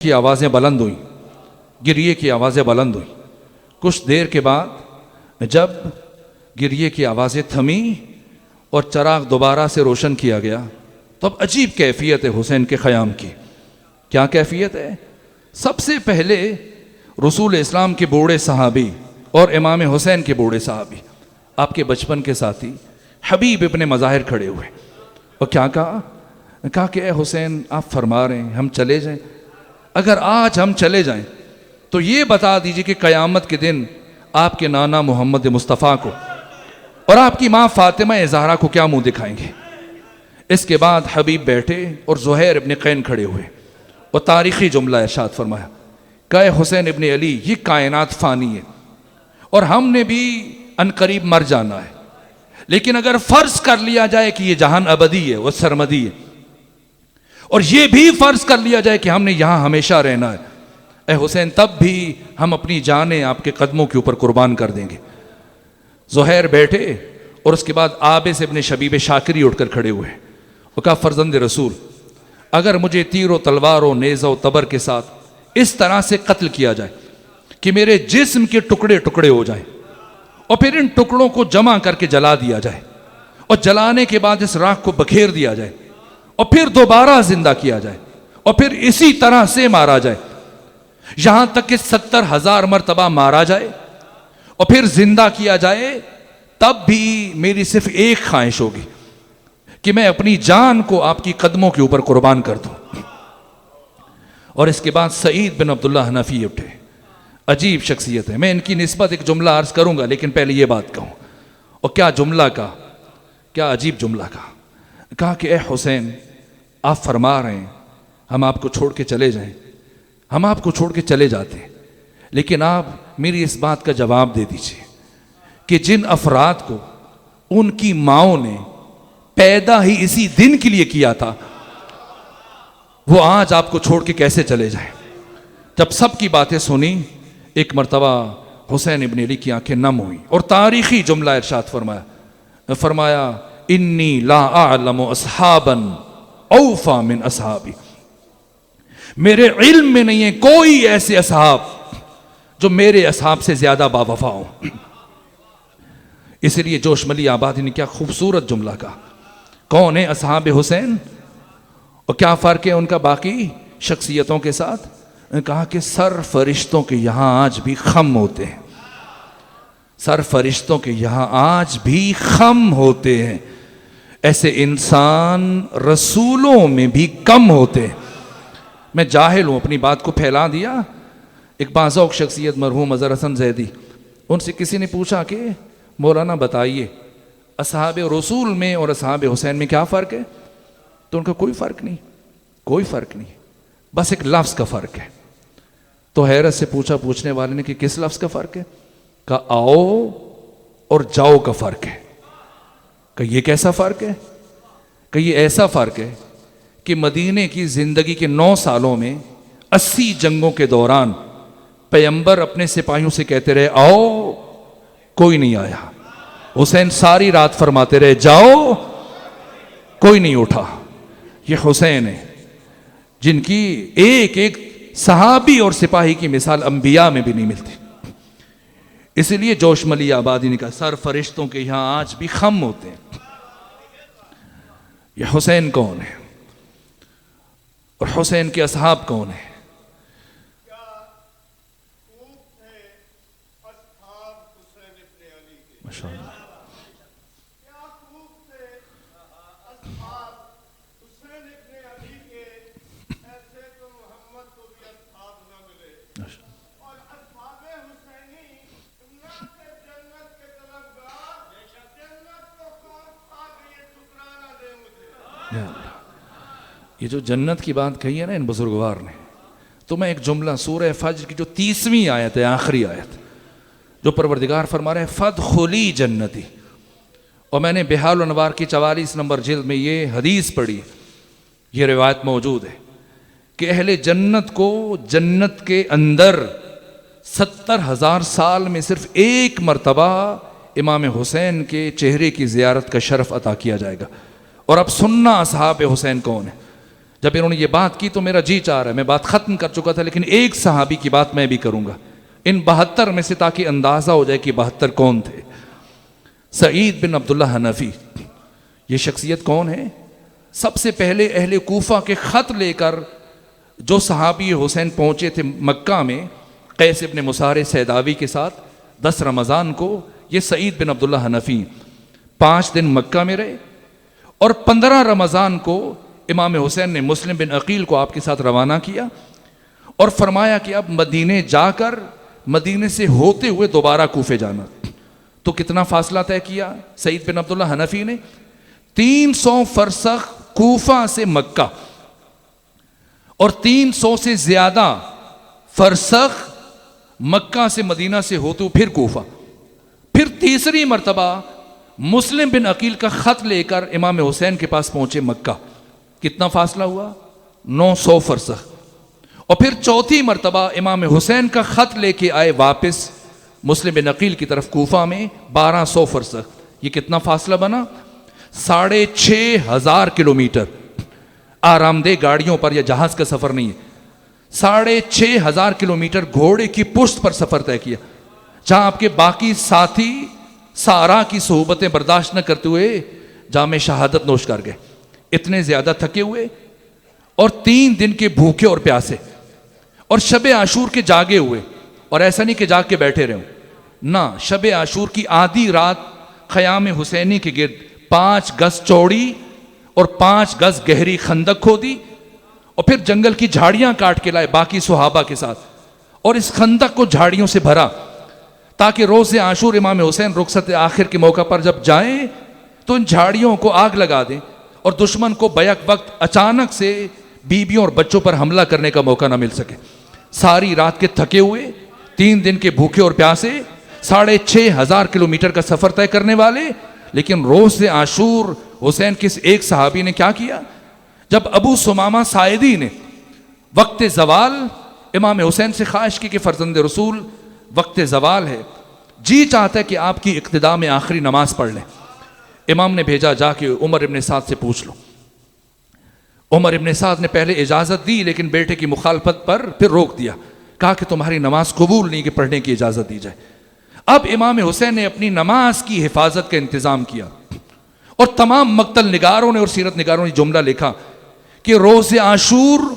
की आवाज़ें बुलंद हुई, गिरिए की आवाज़ें बुलंद हुई। कुछ देर के बाद जब गिरिए की आवाज़ें थमी और चराग दोबारा से रोशन किया गया तो अब अजीब कैफियत है हुसैन के ख़याम की। क्या कैफियत है? सबसे पहले रसूल इस्लाम के बूढ़े सहाबी और इमाम हुसैन के बूढ़े सहाबी, आपके बचपन के साथी हबीब इब्ने मज़ाहिर खड़े हुए और क्या कहा कि ए हुसैन, आप फरमा रहे हैं हम चले जाएं। अगर आज हम चले जाएं तो ये बता दीजिए कि क़यामत के दिन आपके नाना मोहम्मद मुस्तफ़ा को और आपकी माँ फ़ातिमा ज़हरा को क्या मुंह दिखाएंगे। इसके बाद हबीब बैठे और ज़ुहैर इब्ने क़ैन खड़े हुए और तारीख़ी जुमला इरशाद फरमाया, कहे हुसैन इब्ने अली, ये कायनात फ़ानी है और हमने भी अनकरीब मर जाना है, लेकिन अगर फ़र्ज़ कर लिया जाए कि ये जहान अबदी है व सरमदी है और ये भी फ़र्ज़ कर लिया जाए कि हमने यहाँ हमेशा रहना है, ए हुसैन, तब भी हम अपनी जानें आपके कदमों के ऊपर कुर्बान कर देंगे। ज़ुहैर बैठे और उसके बाद आबिस इब्ने शबीब शाकिरी उठकर खड़े हुए और कहा, फ़र्जंद रसूल, अगर मुझे तीर व तलवार व नेज़ा व तबर के साथ इस तरह से कत्ल किया जाए कि मेरे जिस्म के टुकड़े टुकड़े हो जाएं और फिर इन टुकड़ों को जमा करके जला दिया जाए और जलाने के बाद इस राख को बखेर दिया जाए और फिर दोबारा जिंदा किया जाए और फिर इसी तरह से मारा जाए, यहां तक कि 70,000 मरतबा मारा जाए और फिर जिंदा किया जाए, तब भी मेरी सिर्फ एक ख्वाहिश होगी कि मैं अपनी जान को आपकी कदमों के ऊपर कुर्बान कर दूं। और इसके बाद सईद बिन अब्दुल्ला हनफी उठे, अजीब शख्सियत है। मैं इनकी निस्बत एक जुमला अर्ज करूंगा, लेकिन पहले ये बात कहूं। और क्या जुमला का, क्या अजीब जुमला कहा कि ए हुसैन, आप फरमा रहे हैं हम आपको छोड़ के चले जाएं, हम आपको छोड़ के चले जाते हैं, लेकिन आप मेरी इस बात का जवाब दे दीजिए कि जिन अफराद को उनकी माओं ने पैदा ही इसी दिन के लिए किया था, वो आज आपको छोड़ के कैसे चले जाएं। जब सब की बातें सुनी, एक मरतबा हुसैन इब्ने अली की आंखें नम हुई और तारीखी जुमला इरशाद फरमाया, इन्नी ला अअलमु अस्हाबन औफा मिन अस्हाबी, मेरे इल्म में नहीं है कोई ऐसे असहाब जो मेरे असहाब से ज्यादा बावफा हो। इसलिए जोशमली आबादी ने क्या खूबसूरत जुमला कहा, कौन है असहाब हुसैन और क्या फ़र्क है उनका बाकी शख्सियतों के साथ। कहा कि सर फरिश्तों के यहां आज भी खम होते हैं, सर फरिश्तों के यहां आज भी खम होते हैं, ऐसे इंसान रसूलों में भी कम होते हैं। मैं जाहिल हूं, अपनी बात को फैला दिया। एक बाज़ौक़ शख्सियत मरहूम अज़हर हसन ज़ैदी, उनसे किसी ने पूछा कि मौलाना बताइए असहाब रसूल में और असहाब हुसैन में क्या फ़र्क है। तो उनका कोई फ़र्क नहीं, कोई फ़र्क नहीं, बस एक लफ्ज़ का फ़र्क है। तो हैरत से पूछा पूछने वाले ने कि किस लफ्ज़ का फ़र्क है। कहा आओ और जाओ का फ़र्क है। कि ये कैसा फ़र्क है। कि ये ऐसा फ़र्क है कि मदीने की ज़िंदगी के 9 सालों में 80 जंगों के दौरान पैगंबर अपने सिपाहियों से कहते रहे आओ, कोई नहीं आया। हुसैन सारी रात फरमाते रहे जाओ, कोई नहीं उठा। ये हुसैन है जिनकी एक एक सहाबी और सिपाही की मिसाल अंबिया में भी नहीं मिलती। इसलिए जोशमली आबादी ने कहा, सर फरिश्तों के यहां आज भी खम होते हैं। ये हुसैन कौन है और हुसैन के असहाब कौन है। माशाअल्लाह, ये जो जन्नत की बात कही है ना इन बुजुर्गवार ने, तो मैं एक जुमला सूरह फज्र की जो 30वीं आयत है, आखिरी आयत, जो परवरदिगार फरमा रहे फदखुली जन्नती, और मैंने बिहाल अनवार की 44 नंबर जिल्द में ये हदीस पढ़ी, ये रिवायत मौजूद है कि अहले जन्नत को जन्नत के अंदर 70,000 साल में सिर्फ एक मरतबा इमाम हुसैन के चेहरे की ज़ियारत का शरफ अता किया जाएगा। और अब सुन्ना असहाब हुसैन कौन है। जब इन्होंने ये बात की तो मेरा जी चाह रहा है, मैं बात खत्म कर चुका था, लेकिन एक सहाबी की बात मैं भी करूंगा इन 72 में से, ताकि अंदाजा हो जाए कि 72 कौन थे। सईद बिन अब्दुल्ला हनफी, ये शख्सियत कौन है? सबसे पहले अहले कूफा के खत लेकर जो सहाबी हुसैन पहुंचे थे मक्का में कैस इब्न मुसार सैदावी के साथ 10 रमज़ान को, ये सईद बिन अब्दुल्ला हनफी 5 दिन मक्का में रहे और 15 रमज़ान को इमाम हुसैन ने मुस्लिम बिन अकील को आपके साथ रवाना किया और फरमाया कि अब मदीने जाकर मदीने से होते हुए दोबारा कूफे जाना। तो कितना फासला तय किया सईद बिन अब्दुल्ला हनफी ने? 300 फरसख कूफा से मक्का और 300 से ज्यादा फरसख मक्का से मदीना से होते हुए फिर कूफा। फिर तीसरी मर्तबा मुस्लिम बिन अकील का खत लेकर इमाम हुसैन के पास पहुंचे मक्का। कितना फासला हुआ? 900 फरसख। और फिर चौथी मर्तबा इमाम हुसैन का खत लेके आए वापस मुस्लिम बिन अकील की तरफ कूफा में 1200 फरसख। ये कितना फासला बना? 6500 किलोमीटर। आरामदेह गाड़ियों पर या जहाज का सफर नहीं है, 6500 किलोमीटर घोड़े की पुश्त पर सफर तय किया, जहां आपके बाकी साथी सारा की सोहबतें बर्दाश्त न करते हुए जामे शहादत नोश कर गए। इतने ज्यादा थके हुए और 3 दिन के भूखे और प्यासे और शबे आशूर के जागे हुए। और ऐसा नहीं कि जाग के बैठे रहे ना, शबे आशूर की आधी रात ख़याम हुसैनी के गिर्द 5 गज चौड़ी और 5 गज गहरी खंदक खोदी और फिर जंगल की झाड़ियां काट के लाए बाकी सुहाबा के साथ और इस खंदक को झाड़ियों से भरा ताकि रोज़े आशूर इमाम हुसैन रुखसत आखिर के मौका पर जब जाएं तो इन झाड़ियों को आग लगा दें और दुश्मन को बैक वक्त अचानक से बीबियों और बच्चों पर हमला करने का मौका ना मिल सके। सारी रात के थके हुए, 3 दिन के भूखे और प्यासे, 6500 किलोमीटर का सफर तय करने वाले, लेकिन रोज़े आशूर हुसैन के एक सहाबी ने क्या किया? जब अबू सुमामा साइदी ने वक्त जवाल इमाम हुसैन से ख्वाहिश की कि फर्जंद रसूल वक्त जवाल है, जी चाहता है कि आपकी इक्तिदा में आखिरी नमाज पढ़ लें। इमाम ने भेजा जाके उमर इब्न साद से पूछ लो। उमर इब्न साद ने पहले इजाज़त दी लेकिन बेटे की मुखालफत पर फिर रोक दिया, कहा कि तुम्हारी नमाज कबूल नहीं कि पढ़ने की इजाज़त दी जाए। अब इमाम हुसैन ने अपनी नमाज की हिफाजत का इंतज़ाम किया और तमाम मक्तल निगारों ने और सीरत निगारों ने जुमला लिखा कि रोज़े आशूर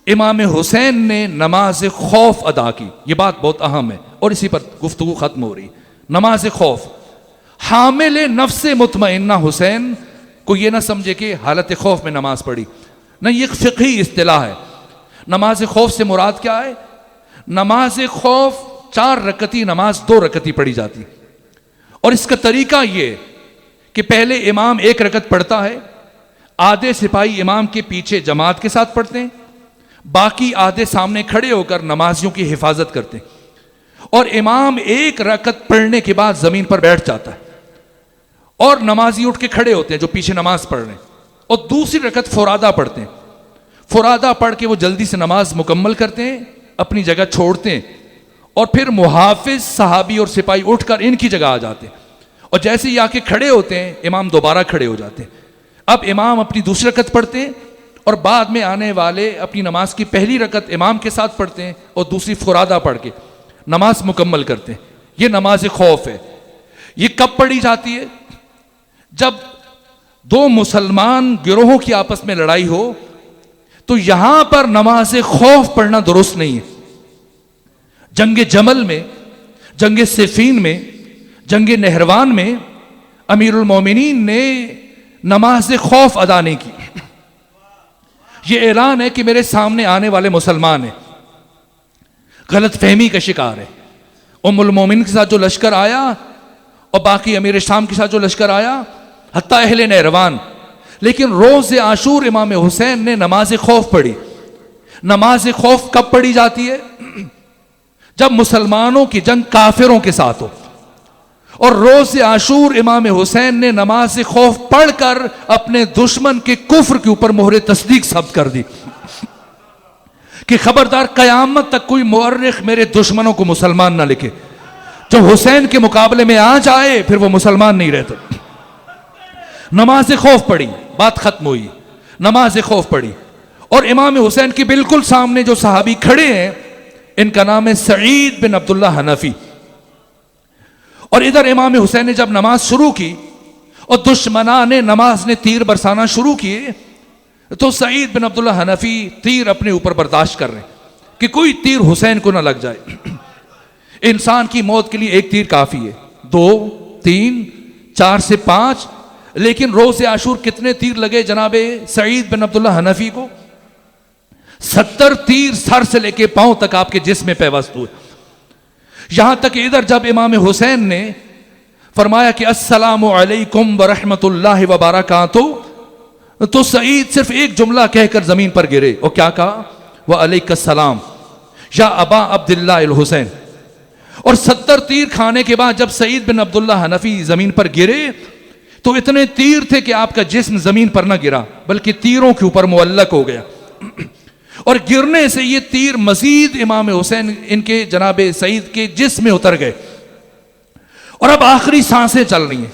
इमाम हुसैन ने नमाज खौफ अदा की। ये बात बहुत अहम है और इसी पर गुफ्तगू खत्म हो रही। नमाज खौफ, हामिल नफ्स मुतमइन्ना हुसैन को ये ना समझे कि हालत खौफ में नमाज पढ़ी, नहीं, ये फ़िक़ही इस्तिलाह है। नमाज खौफ से मुराद क्या है? नमाज खौफ 4 रकती नमाज 2 रकती पढ़ी जाती और इसका तरीका ये कि पहले इमाम 1 रकत पढ़ता है, आधे सिपाही इमाम के पीछे जमात के साथ पढ़ते हैं, बाकी आधे सामने खड़े होकर नमाजियों की हिफाजत करते हैं और इमाम 1 रकत पढ़ने के बाद जमीन पर बैठ जाता है और नमाजी उठ के खड़े होते हैं जो पीछे नमाज पढ़ रहे हैं और दूसरी रकत फुरादा पढ़ते हैं। फुरादा पढ़ के वो जल्दी से नमाज मुकम्मल करते हैं, अपनी जगह छोड़ते हैं और फिर मुहाफिज सहाबी और सिपाही उठकर इनकी जगह आ जाते हैं और जैसे ही आके खड़े होते हैं इमाम दोबारा खड़े हो जाते हैं। अब इमाम अपनी दूसरी रकत पढ़ते हैं और बाद में आने वाले अपनी नमाज की पहली रकत इमाम के साथ पढ़ते हैं और दूसरी फुरादा पढ़ के नमाज मुकम्मल करते हैं। ये नमाज खौफ है। ये कब पढ़ी जाती है? जब 2 मुसलमान गिरोहों की आपस में लड़ाई हो तो यहां पर नमाज खौफ पढ़ना दुरुस्त नहीं है। जंग जमल में, जंग सिफीन में, जंग नहरवान में अमीरुल मोमिनीन ने नमाज खौफ अदा नहीं की। यह ऐलान है कि मेरे सामने आने वाले मुसलमान हैं, गलत फहमी का शिकार है। उम्मुल मोमिन के साथ जो लश्कर आया और बाकी अमीर शाम के साथ जो लश्कर आया, हत्ता अहले नहरवान, लेकिन रोज़े आशूर इमाम हुसैन ने नमाज खौफ पढ़ी। नमाज खौफ कब पढ़ी जाती है? जब मुसलमानों की जंग काफिरों के साथ हो। और रोज़े आशूर इमाम हुसैन ने नमाज खौफ पढ़कर अपने दुश्मन के कुफ्र के ऊपर मोहरे तस्दीक सब्त कर दी कि खबरदार कयामत तक कोई मुअर्रिख मेरे दुश्मनों को मुसलमान ना लिखे। जो हुसैन के मुकाबले में आ जाए फिर वो मुसलमान नहीं रहते। नमाज खौफ पढ़ी, बात खत्म हुई। नमाज खौफ पढ़ी, और इमाम हुसैन के बिल्कुल सामने जो सहाबी खड़े हैं, इनका नाम है सईद बिन अब्दुल्ला हनफी। और इधर इमाम हुसैन ने जब नमाज शुरू की और दुश्मना ने नमाज ने तीर बरसाना शुरू किए, तो सईद बिन अब्दुल्ला हनफी तीर अपने ऊपर बर्दाश्त कर रहे कि कोई तीर हुसैन को ना लग जाए। इंसान की मौत के लिए एक तीर काफी है, 2, 3, 4 से 5, लेकिन रोज़े आशूर कितने तीर लगे जनाबे सईद बिन अब्दुल्ला हनफी को? 70 तीर सर से लेके पांव तक आपके जिस्म में पैवस्त हुए। यहां तक इधर जब इमाम हुसैन ने फरमाया कि अस्सलामु अलैकुम व रहमतुल्लाहि व बरकातुहू, तो सईद सिर्फ एक जुमला कहकर जमीन पर गिरे और क्या कहा? व अलैकुस्सलाम या अबा अब्दुल्लाह अल हुसैन। और 70 तीर खाने के बाद जब सईद बिन अब्दुल्ला हनफी जमीन पर गिरे तो इतने तीर थे कि आपका जिस्म जमीन पर ना गिरा बल्कि तीरों के ऊपर मुअल्लक हो गया। और गिरने से ये तीर मजीद इमाम हुसैन इनके जनाबे सईद के जिस्म में उतर गए। और अब आखिरी सांसें चल रही हैं,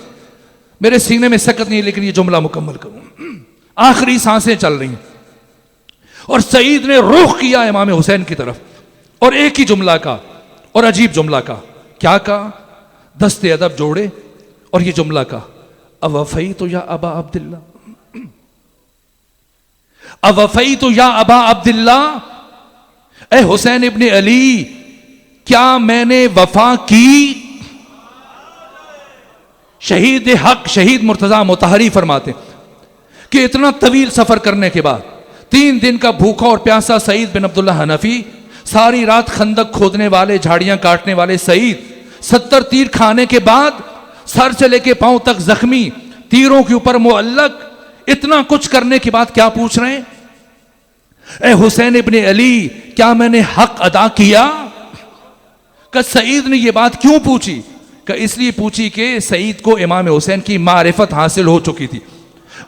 मेरे सीने में सकत नहीं है लेकिन ये जुमला मुकम्मल करूं। आखिरी सांसें चल रही हैं और सईद ने रुख किया इमाम हुसैन की तरफ और एक ही जुमला का, और अजीब जुमला का। क्या कहा? दस्ते अदब जोड़े और ये जुमला का, अवफई तो या अबा अब्दुल्ला, अवफई तो या अबा अब्दुल्ला, ए हुसैन इब्ने अली, क्या मैंने वफा की? शहीद हक शहीद मुर्तजा मुतहरी फरमाते कि इतना तवील सफर करने के बाद 3 दिन का भूखा और प्यासा सईद बिन अब्दुल्ला हनफी, सारी रात खंदक खोदने वाले, झाड़ियां काटने वाले सईद, 70 तीर खाने के बाद सर से लेके पांव तक जख्मी, तीरों के ऊपर मुअल्लक, इतना कुछ करने के बाद क्या पूछ रहे हैं? ए हुसैन इब्ने अली, क्या मैंने हक अदा किया? कि सईद ने यह बात क्यों पूछी? कि इसलिए पूछी कि सईद को इमाम हुसैन की मारिफत हासिल हो चुकी थी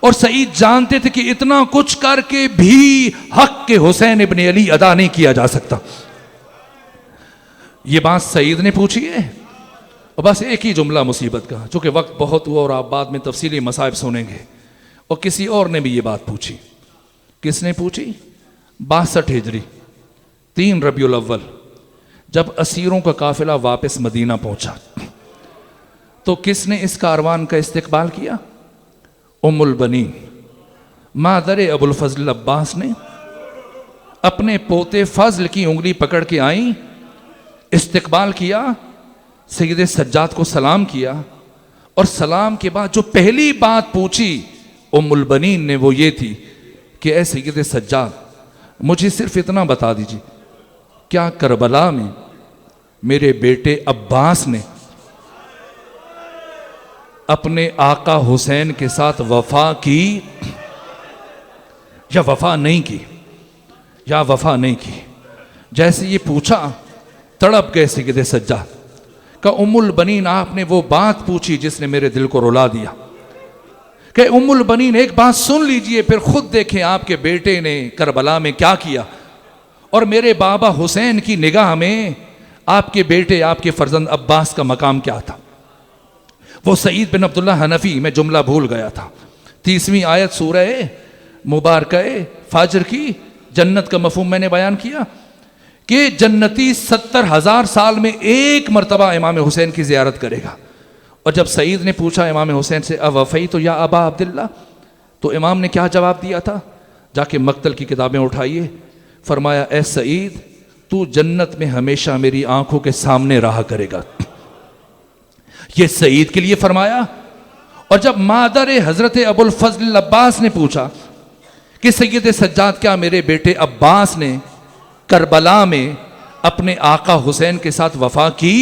और सईद जानते थे कि इतना कुछ करके भी हक के हुसैन इब्ने अली अदा नहीं किया जा सकता। यह बात सईद ने पूछी है और बस एक ही जुमला मुसीबत का, चूंकि वक्त बहुत हुआ और आप बाद में तफसीली मसाइब सुनेंगे। और किसी और ने भी ये बात पूछी। किसने पूछी? 62 हिजरी 3 रबीउल अव्वल जब असीरों का काफिला वापस मदीना पहुंचा तो किसने इस कारवान का इस्तकबाल किया? उम्मुल बनीन मादर अबुल फजल अब्बास ने अपने पोते फजल की उंगली पकड़ के आई, इस्तकबाल किया, सैयद सज्जाद को सलाम किया और सलाम के बाद जो पहली बात पूछी उम्मुल बनीन ने वो ये थी कि ऐ सैयद सज्जाद, मुझे सिर्फ इतना बता दीजिए, क्या करबला में मेरे बेटे अब्बास ने अपने आका हुसैन के साथ वफा की या वफा नहीं की? या वफा नहीं की। जैसे ये पूछा तड़प गए सैयद सज्जाद का, उम्मुल बनीन आपने वो बात पूछी जिसने मेरे दिल को रुला दिया। कि उम्मुल बनीन एक बात सुन लीजिए, फिर खुद देखें आपके बेटे ने करबला में क्या किया और मेरे बाबा हुसैन की निगाह में आपके बेटे, आपके फर्जंद अब्बास का मकाम क्या था। वो सईद बिन अब्दुल्ला हनफी, मैं जुमला भूल गया था, 30वीं आयत सूरह मुबारका फाजर की जन्नत का मफहूम मैंने बयान किया कि जन्नती 70,000 साल में एक मरतबा इमाम हुसैन की ज़ियारत करेगा। और जब सईद ने पूछा इमाम हुसैन से, अवफ़ई तो या अबा अब्दुल्ला, तो इमाम ने क्या जवाब दिया था? जाके मक्तल की किताबें उठाइए, फरमाया, ए सईद, तू जन्नत में हमेशा मेरी आंखों के सामने रहा करेगा। ये सईद के लिए फरमाया। और जब मादर हजरत अबुल फजल अब्बास ने पूछा कि सैयद सज्जाद, क्या मेरे बेटे अब्बास ने करबला में अपने आका हुसैन के साथ वफा की?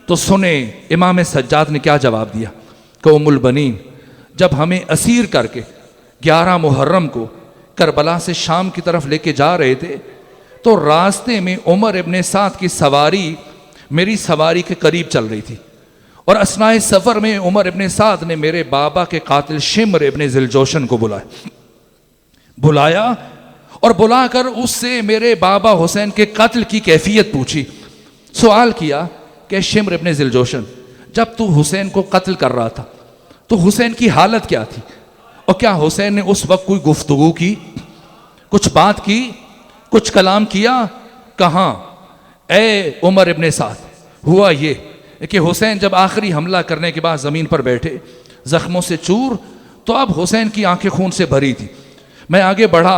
तो सुने इमाम सज्जाद ने क्या जवाब दिया कि उम्मुल बनीन जब हमें असीर करके 11 मुहर्रम को करबला से शाम की तरफ लेके जा रहे थे तो रास्ते में उमर इब्ने साद की सवारी मेरी सवारी के करीब चल रही थी और असनाए सफ़र में उमर इब्ने साद ने मेरे बाबा के कातिल शिम्र इब्ने ज़िलजोशन को बुलाया और बुलाकर उससे मेरे बाबा हुसैन के कत्ल की कैफियत पूछी। सवाल किया कि शिम्र इब्ने ज़िलजोशन, जब तू हुसैन को कत्ल कर रहा था तो हुसैन की हालत क्या थी और क्या हुसैन ने उस वक्त कोई गुफ्तगू की? कुछ बात की, कुछ कलाम किया। कहाँ? ए उमर इब्ने साद, हुआ ये कि हुसैन जब आखिरी हमला करने के बाद ज़मीन पर बैठे, ज़ख्मों से चूर, तो अब हुसैन की आंखें खून से भरी थी। मैं आगे बढ़ा,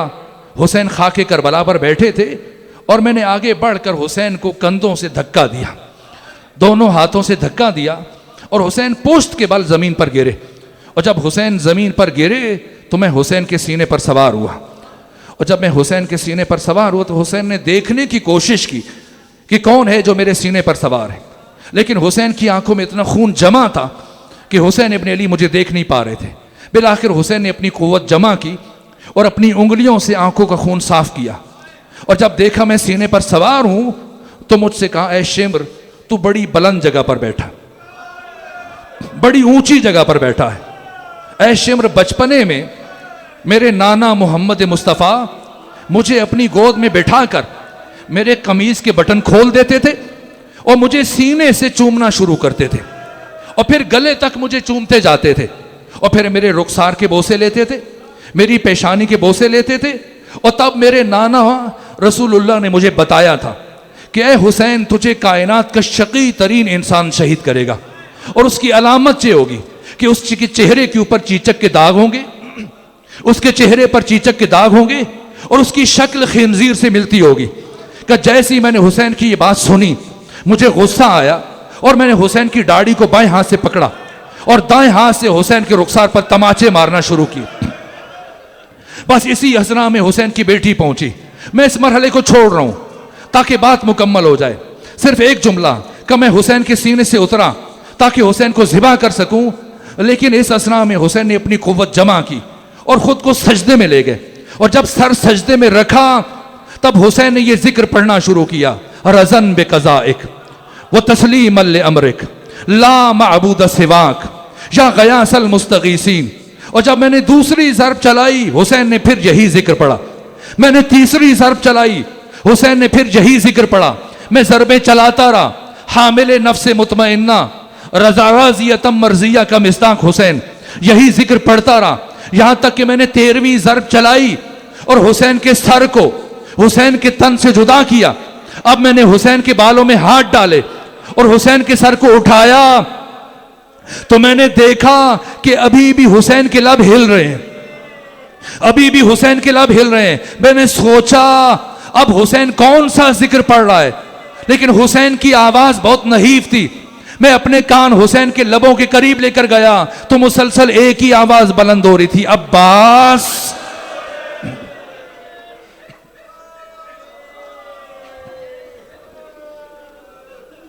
हुसैन खाके करबला पर बैठे थे और मैंने आगे बढ़कर हुसैन को कंधों से धक्का दिया, दोनों हाथों से धक्का दिया और हुसैन पोस्ट के बल ज़मीन पर गिरे। और जब हुसैन ज़मीन पर गिरे तो मैं हुसैन के सीने पर सवार हुआ। और जब मैं हुसैन के सीने पर सवार हुआ तो हुसैन ने देखने की कोशिश की कि कौन है जो मेरे सीने पर सवार है, लेकिन हुसैन की आंखों में इतना खून जमा था कि हुसैन इब्न अली मुझे देख नहीं पा रहे थे। बिलाखिर हुसैन ने अपनी कुव्वत जमा की और अपनी उंगलियों से आंखों का खून साफ किया। और जब देखा मैं सीने पर सवार हूं तो मुझसे कहा, ए शिम्र, तू बड़ी बुलंद जगह पर बैठा, बड़ी ऊंची जगह पर बैठा है। ए शिम्र, बचपने में मेरे नाना मोहम्मद मुस्तफ़ा मुझे अपनी गोद में बैठाकर मेरे कमीज के बटन खोल देते थे और मुझे सीने से चूमना शुरू करते थे और फिर गले तक मुझे चूमते जाते थे और फिर मेरे रुखसार के बोसे लेते थे, मेरी पेशानी के बोसे लेते थे। और तब मेरे नाना रसूलुल्लाह ने मुझे बताया था कि ए हुसैन, तुझे कायनात का शकी तरीन इंसान शहीद करेगा और उसकी अलामत ये होगी कि उसके चेहरे के ऊपर चीचक के दाग होंगे, उसके चेहरे पर चीचक के दाग होंगे और उसकी शक्ल खिंजीर से मिलती होगी। कि जैसे ही मैंने हुसैन की ये बात सुनी, मुझे गुस्सा आया और मैंने हुसैन की दाढ़ी को बाएं हाथ से पकड़ा और दाएं हाथ से हुसैन के रुखसार पर तमाचे मारना शुरू किए। बस इसी असना में हुसैन की बेटी पहुंची। मैं इस मरहले को छोड़ रहा हूं ताकि बात मुकम्मल हो जाए। सिर्फ एक जुमला कि मैं हुसैन के सीने से उतरा ताकि हुसैन को ज़िबा कर सकूं, लेकिन इस असना में हुसैन ने अपनी कुव्वत जमा की और खुद को सजदे में ले गए। और जब सर सजदे में रखा तब हुसैन ने यह जिक्र पढ़ना शुरू किया, रज़न बिक़ज़ाइक व तस्लीमन लिअम्रिक ला मअबूद सिवाक या गयासल मुस्तगीसीन। और जब मैंने दूसरी ज़रब चलाई, हुसैन ने फिर यही जिक्र पढ़ा। मैंने तीसरी ज़रब चलाई, हुसैन ने फिर यही जिक्र पढ़ा। मैं ज़रबें चलाता रहा। हामिल नफ्स मुतमइन्ना रज़ा राज़ियतम मर्ज़िया का मिस्ताक हुसैन, यही जिक्र पढ़ता रहा यहां तक कि मैंने 13वीं ज़रब चलाई और हुसैन के सर को हुसैन के तन से जुदा किया। अब मैंने हुसैन के बालों में हाथ डाले और हुसैन के सर को उठाया तो मैंने देखा कि अभी भी हुसैन के लब हिल रहे हैं, अभी भी हुसैन के लब हिल रहे हैं। मैंने सोचा अब हुसैन कौन सा जिक्र पढ़ रहा है, लेकिन हुसैन की आवाज बहुत नहीफ थी। मैं अपने कान हुसैन के लबों के करीब लेकर गया तो मुसलसल एक ही आवाज बुलंद हो रही थी, अब्बास